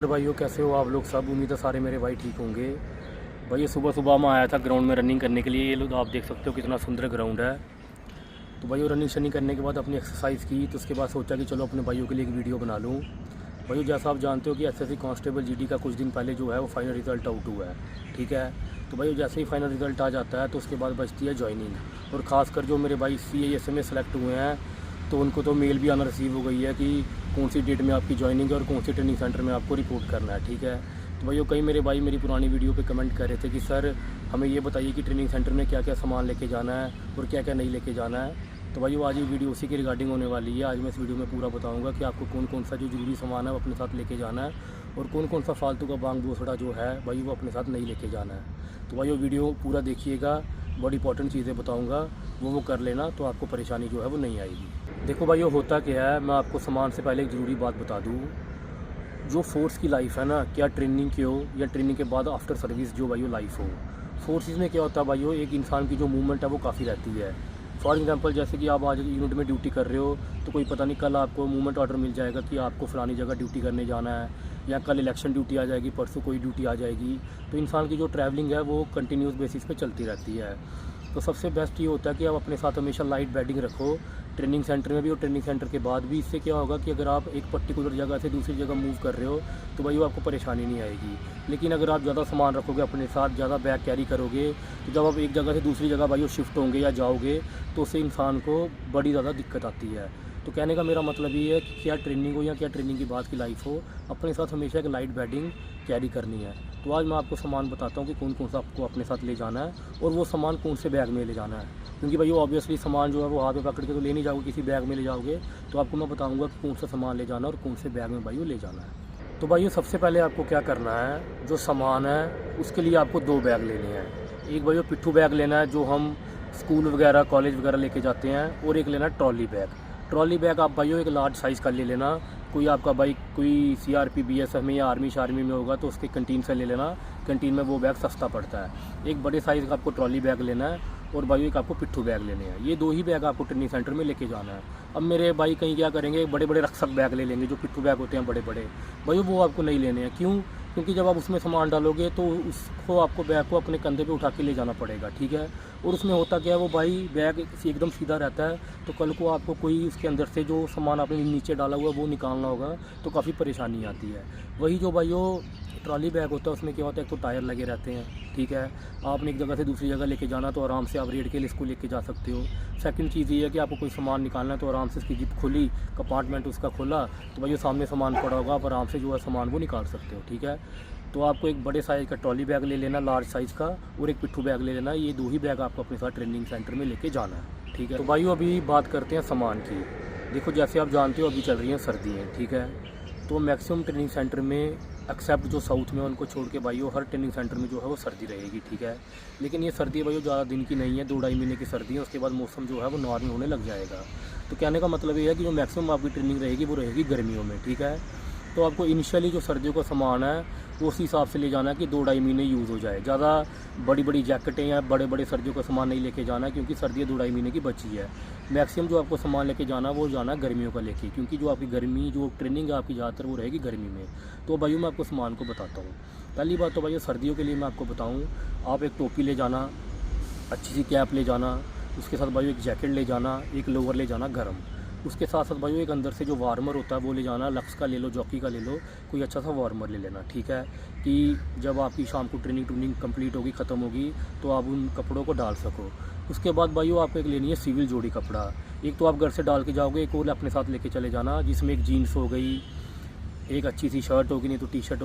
भाइयों कैसे हो आप लोग सब। उम्मीद है सारे मेरे भाई ठीक होंगे। भाई सुबह सुबह मैं आया था ग्राउंड में रनिंग करने के लिए। ये लोग आप देख सकते हो कितना सुंदर ग्राउंड है। तो भाइयों रनिंग शनिंग करने के बाद अपनी एक्सरसाइज की, तो उसके बाद सोचा कि चलो अपने भाइयों के लिए एक वीडियो बना लूँ। भाइयों जैसा आप जानते हो कि एसएससी कांस्टेबल जीडी का कुछ दिन पहले जो है वो फाइनल रिज़ल्ट आउट हुआ है, ठीक है। तो भाइयों जैसे ही फाइनल रिज़ल्ट आ जाता है तो उसके बाद बचती है ज्वाइनिंग। और ख़ासकर जो मेरे भाई CAS में सेलेक्ट हुए हैं तो उनको तो मेल भी आना रिसीव हो गई है कि कौन सी डेट में आपकी ज्वाइनिंग है और कौन सी ट्रेनिंग सेंटर में आपको रिपोर्ट करना है, ठीक है। तो भाइयों कई मेरे भाई मेरी पुरानी वीडियो पे कमेंट कर रहे थे कि सर हमें ये बताइए कि ट्रेनिंग सेंटर में क्या क्या सामान लेके जाना है और क्या क्या नहीं लेके जाना है। तो भाइयों आज ये वीडियो उसी के रिगार्डिंग होने वाली है। आज मैं इस वीडियो में पूरा बताऊँगा कि आपको कौन कौन सा जो ज़रूरी सामान है वो अपने साथ लेके जाना है और कौन कौन सा फालतू का बांग बोसड़ा जो है भाई वो अपने साथ नहीं लेके जाना है। तो भाइयों वीडियो पूरा देखिएगा, बड़ी इंपॉर्टेंट चीज़ें बताऊँगा, वो कर लेना तो आपको परेशानी जो है वो नहीं आएगी। देखो भाइयों होता क्या है, मैं आपको सामान से पहले एक ज़रूरी बात बता दूँ। जो फोर्स की लाइफ है ना, क्या ट्रेनिंग की हो या ट्रेनिंग के बाद आफ्टर सर्विस जो भाइयों लाइफ हो, फोर्सेस में क्या होता है भाइयों, एक इंसान की जो मूवमेंट है वो काफ़ी रहती है। फॉर एग्जांपल जैसे कि आप आज यूनिट में ड्यूटी कर रहे हो तो कोई पता नहीं कल आपको मूवमेंट ऑर्डर मिल जाएगा कि आपको फलानी जगह ड्यूटी करने जाना है, या कल इलेक्शन ड्यूटी आ जाएगी, परसों कोई ड्यूटी आ जाएगी। तो इंसान की जो ट्रैवलिंग है वो कंटिन्यूस बेसिस पे चलती रहती है। तो सबसे बेस्ट ये होता है कि आप अपने साथ हमेशा लाइट बेडिंग रखो, ट्रेनिंग सेंटर में भी और ट्रेनिंग सेंटर के बाद भी। इससे क्या होगा कि अगर आप एक पर्टिकुलर जगह से दूसरी जगह मूव कर रहे हो तो भाई वो आपको परेशानी नहीं आएगी। लेकिन अगर आप ज़्यादा सामान रखोगे अपने साथ, ज़्यादा बैग कैरी करोगे, तो जब आप एक जगह से दूसरी जगह भाई वो शिफ्ट होंगे या जाओगे तो उससे इंसान को बड़ी ज़्यादा दिक्कत आती है। तो कहने का मेरा मतलब ये है कि क्या ट्रेनिंग हो या क्या ट्रेनिंग के बाद की लाइफ हो, अपने साथ हमेशा एक लाइट बेडिंग कैरी करनी है। तो आज मैं आपको सामान बताता हूँ कि कौन कौन सा आपको अपने साथ ले जाना है और वो सामान कौन से बैग में ले जाना है। क्योंकि भाई वो ऑब्वियसली सामान जो है वो हाथ में पकड़ के तो ले नहीं जाओगे, किसी बैग में ले जाओगे। तो आपको मैं बताऊँगा कि कौन सा सामान ले जाना है और कौन से बैग में भाई वो ले जाना है। तो भाई सबसे पहले आपको क्या करना है, जो सामान है उसके लिए आपको 2 बैग लेने हैं। एक भाई पिट्ठू बैग लेना है जो हम स्कूल वगैरह कॉलेज वगैरह लेके जाते हैं, और एक लेना है ट्रॉली बैग। ट्रॉली बैग आप भाइयों एक लार्ज साइज़ का ले लेना। कोई आपका बाइक कोई CRP BSF में या आर्मी शार्मी में होगा तो उसके कंटीन से ले लेना, कंटीन में वो बैग सस्ता पड़ता है। एक बड़े साइज़ का आपको ट्रॉली बैग लेना है और भाई एक आपको पिट्ठू बैग लेने हैं। ये 2 ही बैग आपको ट्रेनिंग सेंटर में लेके जाना है। अब मेरे भाई कहीं क्या करेंगे, बड़े बड़े रक्षक बैग ले लेंगे, जो पिट्ठू बैग होते हैं बड़े बड़े, भाई वो आपको नहीं लेने हैं। क्यों? क्योंकि जब आप उसमें सामान डालोगे तो उसको आपको बैग को अपने कंधे पे उठा के ले जाना पड़ेगा, ठीक है। और उसमें होता क्या है, वो भाई बैग एकदम सीधा रहता है, तो कल को आपको कोई उसके अंदर से जो सामान आपने नीचे डाला हुआ वो निकालना होगा तो काफ़ी परेशानी आती है। वही जो भाई वो ट्रॉली बैग होता है उसमें क्या होता है, एक तो टायर लगे रहते हैं, ठीक है। आपने एक जगह से दूसरी जगह लेके जाना तो आराम से आप रेड के लिए इसको लेके जा सकते हो। सेकंड चीज़ ये है कि आपको कोई सामान निकालना है तो आराम से इसकी जिप खोली, कंपार्टमेंट उसका खोला तो भाई सामने सामान पड़ा होगा, आप आराम से जो है सामान वो निकाल सकते हो, ठीक है। तो आपको एक बड़े साइज़ का ट्रॉली बैग ले लेना लार्ज साइज़ का, और एक पिट्ठू बैग ले लेना। ये 2 ही बैग आपको अपने साथ ट्रेनिंग सेंटर में लेके जाना है, ठीक है। तो भाइयों अभी बात करते हैं सामान की। देखो जैसे आप जानते हो अभी चल रही हैं सर्दियाँ, ठीक है। तो मैक्सिमम ट्रेनिंग सेंटर में एक्सेप्ट जो साउथ में उनको छोड़ के भाइयों हर ट्रेनिंग सेंटर में जो है वो सर्दी रहेगी, ठीक है। लेकिन ये सर्दी भाइयों ज़्यादा दिन की नहीं है, 2-2.5 महीने की सर्दी है। उसके बाद मौसम जो है वो नॉर्मल होने लग जाएगा। तो कहने का मतलब ये है कि जो मैक्सिमम आपकी ट्रेनिंग रहेगी वो रहेगी गर्मियों में, ठीक है। तो आपको इनिशियली जो सर्दियों का सामान है वो उस हिसाब से ले जाना है कि 2-2.5 महीने यूज़ हो जाए। ज़्यादा बड़ी बड़ी जैकेटें या बड़े बड़े सर्दियों का सामान नहीं लेके जाना है, क्योंकि सर्दियाँ 2-2.5 महीने की बची है। मैक्सिमम जो आपको सामान लेके जाना है वो जाना है गर्मियों का लेके, क्योंकि जो आपकी गर्मी जो ट्रेनिंग है आपकी ज़्यादातर वो रहेगी गर्मी में। तो भाइयों मैं आपको सामान को बताता हूँ। पहली बात तो भाइयों सर्दियों के लिए मैं आपको बताऊँ, आप एक टोपी ले जाना, अच्छी सी कैप ले जाना, उसके साथ भाइयों एक जैकेट ले जाना, एक लोअर ले जाना गर्म। उसके साथ साथ भाइयों एक अंदर से जो वार्मर होता है वो ले जाना, लक्स का ले लो, जॉकी का ले लो, कोई अच्छा सा वार्मर ले लेना, ठीक है। कि जब आपकी शाम को ट्रेनिंग कंप्लीट होगी, ख़त्म होगी, तो आप उन कपड़ों को डाल सको। उसके बाद भाइयों आपको एक लेनी है सिविल जोड़ी कपड़ा। एक तो आप घर से डाल के जाओगे, एक और अपने साथ लेके चले जाना, जिसमें एक जीन्स हो गई, एक अच्छी सी शर्ट होगी, नहीं तो टी-शर्ट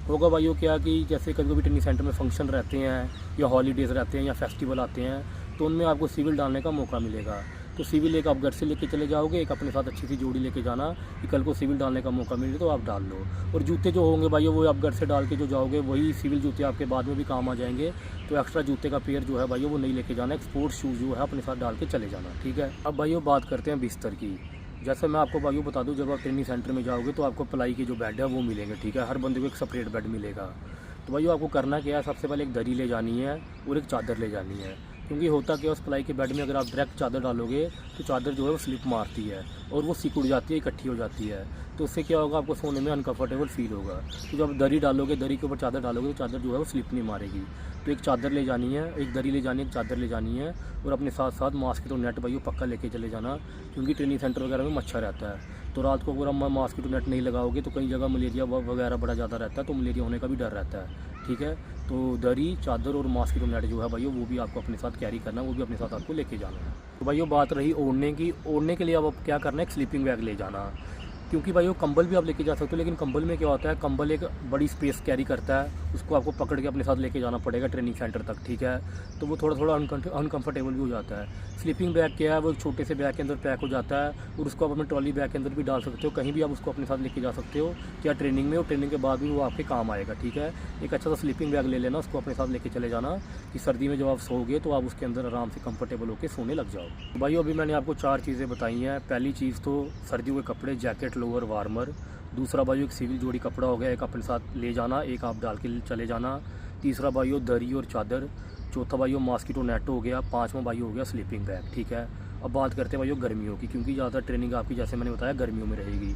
होगा भाइयों। क्या कि जैसे कभी कभी ट्रेनिंग सेंटर में फंक्शन रहते हैं या हॉलीडेज़ रहते हैं या फेस्टिवल आते हैं तो उनमें आपको सिविल डालने का मौका मिलेगा। तो सिविल एक आप घर से लेके चले जाओगे, एक अपने साथ अच्छी सी जोड़ी लेके जाना कि कल को सिविल डालने का मौका मिले तो आप डाल लो। और जूते जो होंगे भाइयों वो आप घर से डाल के जो जाओगे वही सिविल जूते आपके बाद में भी काम आ जाएंगे। तो एक्स्ट्रा जूते का पेयर जो है भाइयों वो नहीं लेके जाना, एक स्पोर्ट्स शूज़ जो है अपने साथ डाल के चले जाना, ठीक है। अब भाइयों बात करते हैं बिस्तर की। जैसे मैं आपको भाइयों बता दूं, जब आप ट्रेनिंग सेंटर में जाओगे तो आपको प्लाई के जो बेड है वो मिलेंगे, ठीक है। हर बंदे को एक सेपरेट बेड मिलेगा। तो भाइयों आपको करना क्या है, सबसे पहले एक दरी ले जानी है और एक चादर ले जानी है, क्योंकि होता क्या उस प्लाई के बेड में अगर आप डायरेक्ट चादर डालोगे तो चादर जो है वो स्लिप मारती है और वो सिकुड़ जाती है, इकट्ठी हो जाती है। तो उससे क्या होगा, आपको सोने में अनकंफर्टेबल फील होगा। तो जब दरी डालोगे, दरी के ऊपर चादर डालोगे तो चादर जो है वो स्लिप नहीं मारेगी। तो एक चादर ले जानी है, एक दरी ले जानी है, एक चादर ले जानी है, और अपने साथ साथ मॉस्किटो नेट भाई पक्का लेके चले जाना, क्योंकि ट्रेनिंग सेंटर वगैरह में मच्छर रहता है। तो रात को अगर हम मॉस्किटो नेट नहीं लगाओगे तो कई जगह मलेरिया वगैरह बड़ा ज़्यादा रहता है, तो मलेरिया होने का भी डर रहता है। ठीक है, तो दरी, चादर और मॉस्किटो नेट जो है भाई वो भी आपको अपने साथ कैरी करना है, वो भी अपने साथ आपको लेके जाना है। तो भाई बात रही ओढ़ने की, ओढ़ने के लिए अब क्या करना है, एक स्लीपिंग बैग ले जाना। क्योंकि भाई वो कंबल भी आप लेके जा सकते हो, लेकिन कंबल में क्या होता है, कंबल एक बड़ी स्पेस कैरी करता है, उसको आपको पकड़ के अपने साथ लेके जाना पड़ेगा ट्रेनिंग सेंटर तक। ठीक है, तो वो थोड़ा थोड़ा अनकंफर्टेबल भी हो जाता है। स्लीपिंग बैग क्या है, वो एक छोटे से बैग के अंदर पैक हो जाता है, और उसको आप अपने ट्रॉली बैग के अंदर भी डाल सकते हो, कहीं भी आप उसको अपने साथ लेके जा सकते हो, क्या ट्रेनिंग में, और ट्रेनिंग के बाद भी वो आपके काम आएगा। ठीक है, एक अच्छा सा स्लीपिंग बैग ले लेना, उसको अपने साथ लेके चले जाना, कि सर्दी में जब आप सोओगे तो आप उसके अंदर आराम से कंफर्टेबल होकर सोने लग जाओ। तो भाई अभी मैंने आपको 4 चीज़ें बताई हैं। पहली चीज़ तो सर्दियों के कपड़े, जैकेट, लोअर, वार्मर। दूसरा भाई एक सिविल जोड़ी कपड़ा हो गया, एक अपने साथ ले जाना, एक आप डाल के चले जाना। तीसरा भाई दरी और चादर। चौथा भाई मॉस्किटो नेट हो गया। 5वां भाई हो गया स्लीपिंग बैग। ठीक है, अब बात करते हैं भाई गर्मियों की, क्योंकि ज़्यादा ट्रेनिंग आपकी जैसे मैंने बताया गर्मियों में रहेगी।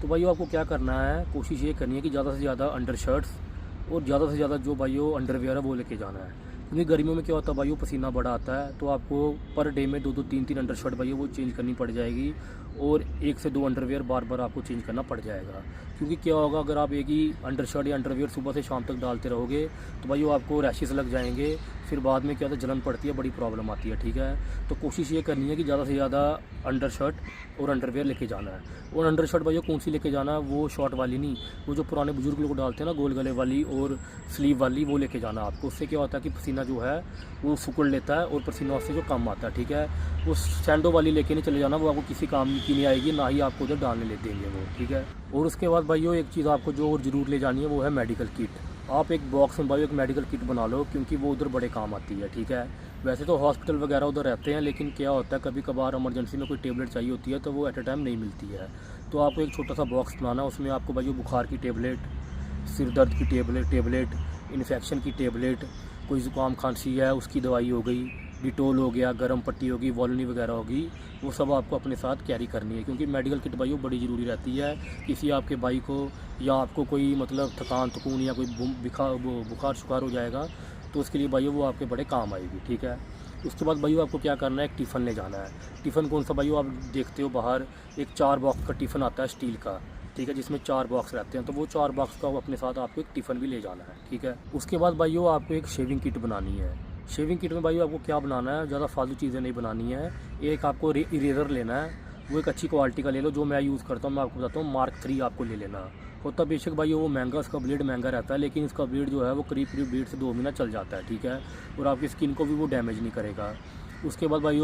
तो भाई आपको क्या करना है, कोशिश ये करनी है कि ज़्यादा से ज़्यादा अंडर शर्ट्स और ज़्यादा से ज़्यादा जो भाई अंडरवेयर है वो लेके जाना है, क्योंकि गर्मियों में क्या होता है भाई पसीना बड़ा आता है, तो आपको पर डे में 2-2, 3-3 अंडर शर्ट भाई वो चेंज करनी पड़ जाएगी, और 1 से 2 अंडरवेयर बार बार आपको चेंज करना पड़ जाएगा। क्योंकि क्या होगा, अगर आप एक ही अंडर शर्ट या अंडरवेयर सुबह से शाम तक डालते रहोगे तो भाई वो आपको रैशेस लग जाएंगे, फिर बाद में क्या होता है जलन पड़ती है, बड़ी प्रॉब्लम आती है। ठीक है, तो कोशिश ये करनी है कि ज़्यादा से ज़्यादा अंडर शर्ट और अंडरवेयर लेके जाना है। और अंडर शर्ट भाई कौन सी लेके जाना है, वो शॉर्ट वाली नहीं, वो जो पुराने बुजुर्ग लोग डालते हैं ना, गोल गले वाली और स्लीव वाली, वो लेके जाना आपको। उससे क्या होता है कि पसीना जो है वो सुकड़ लेता है और पसीना उससे जो कम आता है। ठीक है, वो सैंडो वाली लेके नहीं चले जाना, वो आपको किसी काम की नहीं आएगी, ना ही आपको उधर डालने ले देंगे वो। ठीक है, और उसके बाद भाई एक चीज़ आपको जो और ज़रूर ले जानी है वो है मेडिकल किट। आप एक बॉक्स में भाई एक मेडिकल किट बना लो, क्योंकि वो उधर बड़े काम आती है। ठीक है, वैसे तो हॉस्पिटल वगैरह उधर रहते हैं, लेकिन क्या होता है कभी कभार इमरजेंसी में कोई टेबलेट चाहिए होती है तो वो एट अ टाइम नहीं मिलती है। तो आपको एक छोटा सा बॉक्स बनाना, उसमें आपको भाई बुखार की टेबलेट, सिर दर्द की टेबलेट, इन्फेक्शन की टेबलेट, कोई ज़ुकाम खांसी है उसकी दवाई हो गई, डिटोल हो गया, गर्म पट्टी होगी, वॉलनी वगैरह होगी, वो सब आपको अपने साथ कैरी करनी है। क्योंकि मेडिकल किट भाई बड़ी ज़रूरी रहती है, किसी आपके भाई को या आपको कोई मतलब थकान थकून या कोई बुखार शुखार हो जाएगा तो उसके लिए भाई वो आपके बड़े काम आएगी। ठीक है, उसके बाद भाई आपको क्या करना है, एक टिफ़न ले जाना है। टिफ़न कौन सा भाई आप देखते हो बाहर एक 4 बॉक्स का टिफ़न आता है स्टील का। ठीक है, जिसमें 4 बॉक्स रहते हैं, तो वो 4 बॉक्स का अपने साथ आपको एक टिफ़न भी ले जाना है। ठीक है, उसके बाद भाई आपको एक शेविंग किट बनानी है। शेविंग किट में भाई आपको क्या बनाना है, ज़्यादा फालतू चीज़ें नहीं बनानी है। एक आपको इरेज़र लेना है, वो एक अच्छी क्वालिटी का ले लो, जो मैं यूज़ करता हूँ, मैं आपको बताता हूँ, मार्क 3 आपको ले लेना। होता बेशक भाई वो महंगा, उसका ब्लेड महंगा रहता है, लेकिन इसका ब्लेड जो है वो करीब 1.5 से 2 महीना चल जाता है। ठीक है, और आपकी स्किन को भी वो डैमेज नहीं करेगा। उसके बाद भाई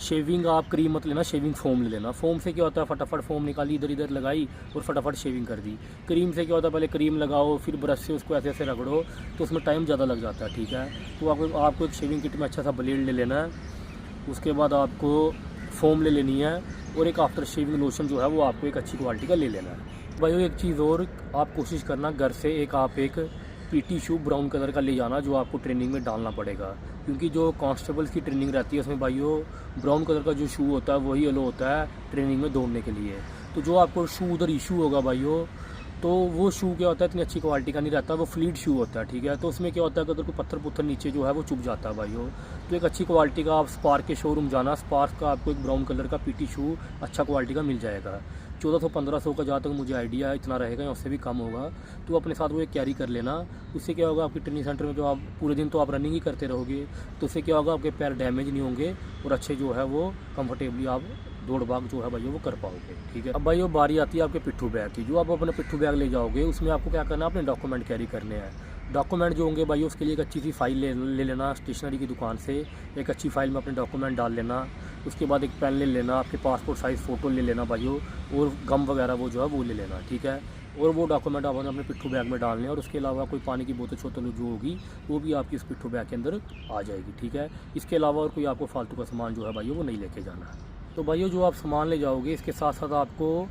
शेविंग आप क्रीम मत लेना, शेविंग फोम ले लेना। फोम से क्या होता है, फटाफट फोम निकाली, इधर इधर लगाई और फटाफट शेविंग कर दी। क्रीम से क्या होता है, पहले क्रीम लगाओ, फिर ब्रश से उसको ऐसे ऐसे रगड़ो, तो उसमें टाइम ज़्यादा लग जाता है। ठीक है, तो आपको एक शेविंग किट में अच्छा सा ब्लेड ले लेना है। उसके बाद आपको फोम ले लेनी है, और एक आफ्टर शेविंग लोशन जो है वो आपको एक अच्छी क्वालिटी का ले लेना है। भाई एक चीज़ और, आप कोशिश करना घर से एक पीटी शू ब्राउन कलर का ले जाना, जो आपको ट्रेनिंग में डालना पड़ेगा। क्योंकि जो कांस्टेबल्स की ट्रेनिंग रहती है उसमें भाइयों ब्राउन कलर का जो शू होता है वही अलो होता है ट्रेनिंग में दौड़ने के लिए। तो जो आपको शू उधर इशू होगा भाइयों, तो वो शू क्या होता है, इतनी अच्छी क्वालिटी का नहीं रहता, वो फ्लीट शू होता है। ठीक है, तो उसमें क्या होता है कि अगर कोई पत्थर पुत्थर नीचे जो है वो चुभ जाता है भाइयों। तो एक अच्छी क्वालिटी का आप स्पार्क के शोरूम जाना, स्पार्क का आपको एक ब्राउन कलर का पीटी शू अच्छा क्वालिटी का मिल जाएगा। 1400-1500 का जहाँ तक मुझे आइडिया है इतना रहेगा, या उससे भी कम होगा। तो अपने साथ वो एक कैरी कर लेना। उससे क्या होगा, आपके ट्रेनिंग सेंटर में जो आप पूरे दिन तो आप रनिंग ही करते रहोगे, तो उससे क्या होगा, आपके पैर डैमेज नहीं होंगे और अच्छे जो है वो कंफर्टेबली आप दौड़ भाग जो है भाई वो कर पाओगे। ठीक है, अब भाई बारी आती है आपके पिट्ठू बैग की। जो आप अपने पिट्ठू बैग ले जाओगे उसमें आपको क्या करना है, अपने डॉक्यूमेंट कैरी करने हैं। डॉक्यूमेंट जो होंगे भाई उसके लिए एक अच्छी सी फाइल ले लेना स्टेशनरी की दुकान से। एक अच्छी फाइल में अपने डॉक्यूमेंट डाल लेना। उसके बाद एक पेन ले लेना, आपके पासपोर्ट साइज़ फ़ोटो ले लेना भाइयों, और गम वगैरह वो जो है वो ले लेना। ठीक है, और वो डॉक्यूमेंट आपने अपने पिट्ठू बैग में डालने हैं। और उसके अलावा कोई पानी की बोतल शोतल जो होगी वो भी आपकी उस पिट्ठू बैग के अंदर आ जाएगी। ठीक है, इसके अलावा और कोई आपको फालतू का सामान जो है भाइयों वो नहीं लेके जाना है। तो भाइयों जो आप सामान ले जाओगे इसके साथ साथ आपको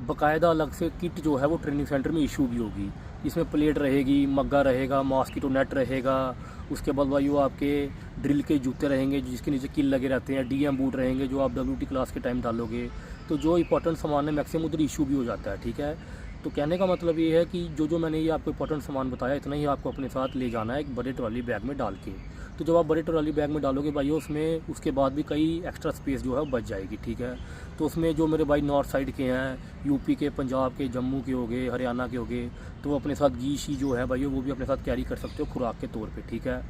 बाकायदा अलग से किट जो है वो ट्रेनिंग सेंटर में इशू भी होगी। इसमें प्लेट रहेगी, मग्गा रहेगा, मॉस्किटो नेट रहेगा, उसके बाद भाई वो आपके ड्रिल के जूते रहेंगे जिसके नीचे किल लगे रहते हैं, डीएम बूट रहेंगे जो आप WT क्लास के टाइम डालोगे। तो जो इंपॉर्टेंट सामान है मैक्सिमम उधर इशू भी हो जाता है, ठीक है। तो कहने का मतलब ये है कि जो मैंने ये आपको इंपॉर्टेंट सामान बताया इतना ही आपको अपने साथ ले जाना है एक बड़े ट्रॉली बैग में डाल के। तो जब आप बड़े ट्रॉली बैग में डालोगे भाई उसमें उसके बाद भी कई एक्स्ट्रा स्पेस जो है वो बच जाएगी, ठीक है। तो उसमें जो मेरे भाई नॉर्थ साइड के हैं, यूपी के, पंजाब के, जम्मू के हो गए, हरियाणा के हो गए, तो वो अपने साथ घी शी जो है भाई वो भी अपने साथ कैरी कर सकते हो खुराक के तौर पे, ठीक है।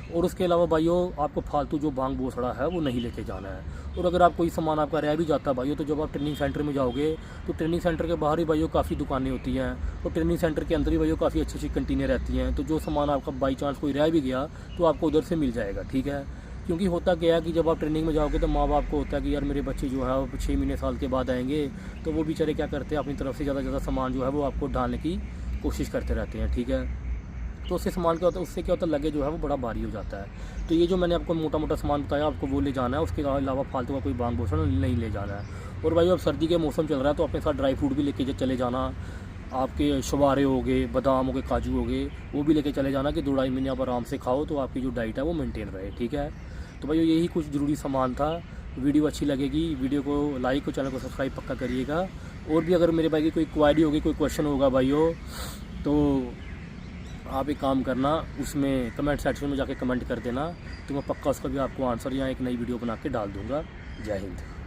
और उसके अलावा भाइयों आपको फालतू जो भांग बोसड़ा है वो नहीं लेके जाना है। और अगर आप कोई सामान आपका रह भी जाता है भाइयों, तो जब आप ट्रेनिंग सेंटर में जाओगे तो ट्रेनिंग सेंटर के बाहर ही भाइयों काफ़ी दुकानें होती हैं, और ट्रेनिंग सेंटर के अंदर ही भाइयों काफ़ी अच्छी अच्छी कंटीनें रहती हैं। तो जो सामान आपका बाई चांस कोई रह भी गया तो आपको उधर से मिल जाएगा, ठीक है। क्योंकि होता क्या है कि जब आप ट्रेनिंग में जाओगे तो माँ बाप को होता है कि यार मेरे बच्चे जो है वो 6 महीने साल के बाद आएंगे, तो वो बेचारे क्या करते हैं अपनी तरफ से ज़्यादा सामान जो है वो आपको डालने की कोशिश करते रहते हैं, ठीक है। तो उससे सामान क्या होता है, उससे क्या होता है लगेज जो है वो बड़ा भारी हो जाता है। तो ये जो मैंने आपको मोटा मोटा सामान बताया आपको वो ले जाना है, उसके अलावा फालतू का कोई भांग भूषण नहीं ले जाना है। और भाई अब सर्दी के मौसम चल रहा है तो अपने साथ ड्राई फ्रूट भी लेके चले जाना, आपके शुबारे हो गए, बादाम हो गए, काजू हो गए, वो भी लेके चले जाना कि 2-2.5 महीने आप आराम से खाओ तो आपकी जो डाइट है वो मेनटेन रहे, ठीक है। तो भाई यही कुछ ज़रूरी सामान था। वीडियो अच्छी लगेगी, वीडियो को लाइक और चैनल को सब्सक्राइब पक्का करिएगा। और भी अगर मेरे भाई की कोई क्वारी होगी, कोई क्वेश्चन होगा भाइयों, तो आप एक काम करना, उसमें कमेंट सेक्शन में जाके कमेंट कर देना, तो मैं पक्का उसका भी आपको आंसर या एक नई वीडियो बना के डाल दूँगा। जय हिंद।